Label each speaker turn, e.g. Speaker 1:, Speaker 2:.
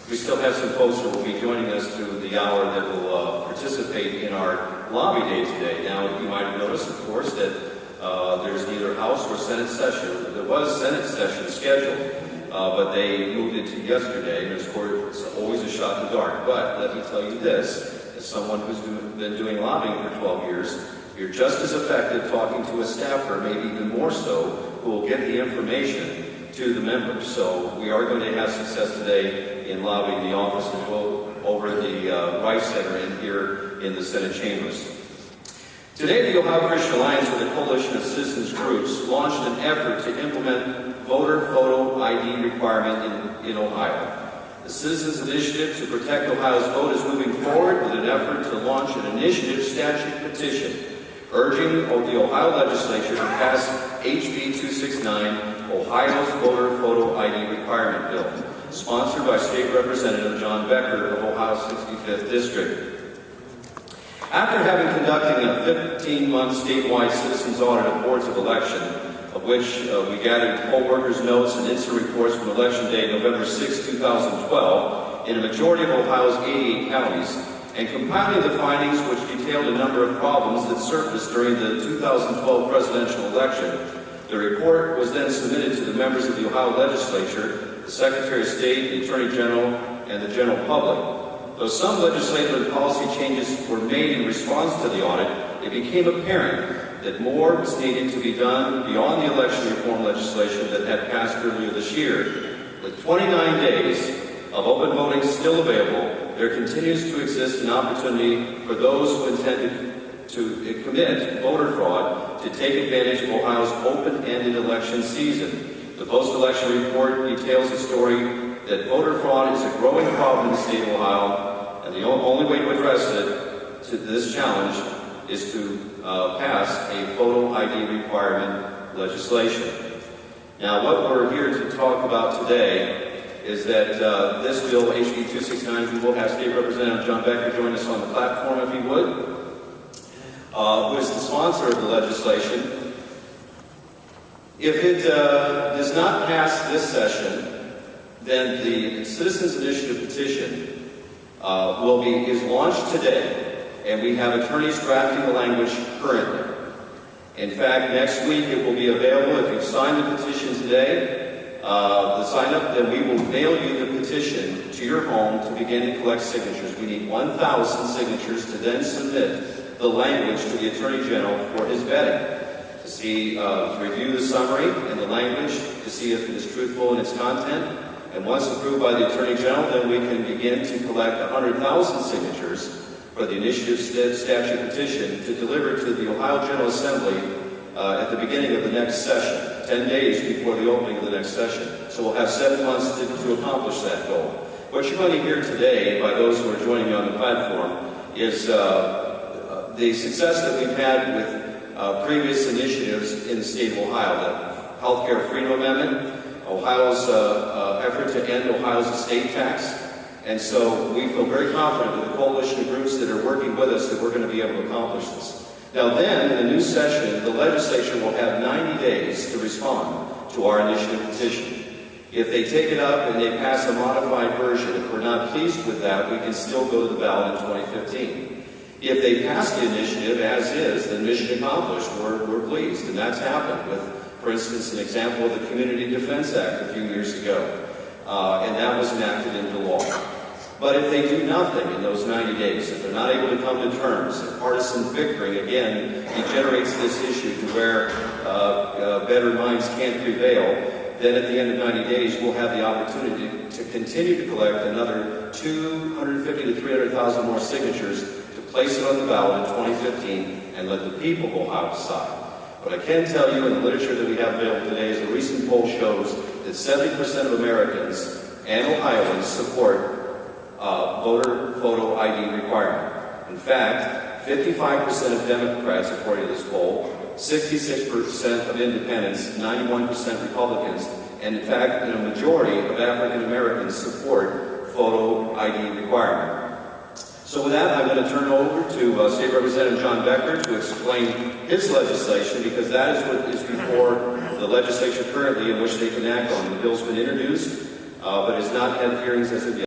Speaker 1: we still have some folks who will be joining us through the hour that will participate in our lobby day today. Now, you might have noticed, of course, that there's neither House or Senate session. There was Senate session scheduled, but they moved it to yesterday, and of course, it's always a shot in the dark. But let me tell you this, as someone who's been doing lobbying for 12 years, you're just as effective talking to a staffer, maybe even more so, who will get the information to the members. So we are going to have success today in lobbying the office as well over the Rice Center and here in the Senate chambers. Today, the Ohio Christian Alliance, with a coalition of citizens groups, launched an effort to implement voter photo ID requirement in Ohio. The Citizens Initiative to Protect Ohio's Vote is moving forward with an effort to launch an initiative statute petition urging the Ohio legislature to pass HB 269, Ohio's Voter Photo ID Requirement Bill, sponsored by State Representative John Becker of Ohio's 65th District. After having conducted a 15-month statewide citizens audit of boards of election, of which we gathered poll workers' notes and incident reports from Election Day, November 6, 2012, in a majority of Ohio's 88 counties, and compiling the findings which detailed a number of problems that surfaced during the 2012 presidential election, the report was then submitted to the members of the Ohio legislature, the Secretary of State, the Attorney General, and the general public. Though some legislative and policy changes were made in response to the audit, it became apparent that more was needed to be done beyond the election reform legislation that had passed earlier this year. With 29 days of open voting still available, there continues to exist an opportunity for those who intend to commit voter fraud to take advantage of Ohio's open-ended election season. The post-election report details a story that voter fraud is a growing problem in the state of Ohio, and the only way to address this challenge is to pass a photo ID requirement legislation. Now, what we're here to talk about today is that this bill, HB 269, we will have State Representative John Becker join us on the platform, if he would, who is the sponsor of the legislation. If it does not pass this session, then the Citizens Initiative petition is launched today, and we have attorneys drafting the language currently. In fact, next week it will be available. If you've signed the petition today, the sign-up, then we will mail you the petition to your home to begin to collect signatures. We need 1,000 signatures to then submit the language to the Attorney General for his vetting, to review the summary and the language, to see if it is truthful in its content. And once approved by the Attorney General, then we can begin to collect 100,000 signatures for the initiative statute petition to deliver to the Ohio General Assembly at the beginning of the next session, 10 days before the opening of the next session. So we'll have 7 months to accomplish that goal. What you're going to hear today, by those who are joining me on the platform, is the success that we've had with previous initiatives in the state of Ohio, the Healthcare Freedom Amendment, Ohio's effort to end Ohio's estate tax. And so we feel very confident with the coalition of groups that are working with us that we're going to be able to accomplish this. Now then, in the new session, the legislature will have 90 days to respond to our initiative petition. If they take it up and they pass a modified version, if we're not pleased with that, we can still go to the ballot in 2015. If they pass the initiative as is, then mission accomplished. We're pleased, and that's happened with, for instance, an example of the Community Defense Act a few years ago, and that was enacted into law. But if they do nothing in those 90 days, if they're not able to come to terms, if partisan bickering, again, degenerates this issue to where better minds can't prevail, then at the end of 90 days, we'll have the opportunity to continue to collect another 250,000 to 300,000 more signatures to place it on the ballot in 2015 and let the people of Ohio decide. What I can tell you in the literature that we have available today is a recent poll shows that 70% of Americans and Ohioans support voter photo ID requirement. In fact, 55% of Democrats, according to this poll, 66% of independents, 91% Republicans, and in fact, a majority of African Americans support photo ID requirement. So with that, I'm going to turn over to State Representative John Becker to explain his legislation, because that is what is before the legislature currently in which they can act on. The bill's been introduced, but has not had hearings as of yet.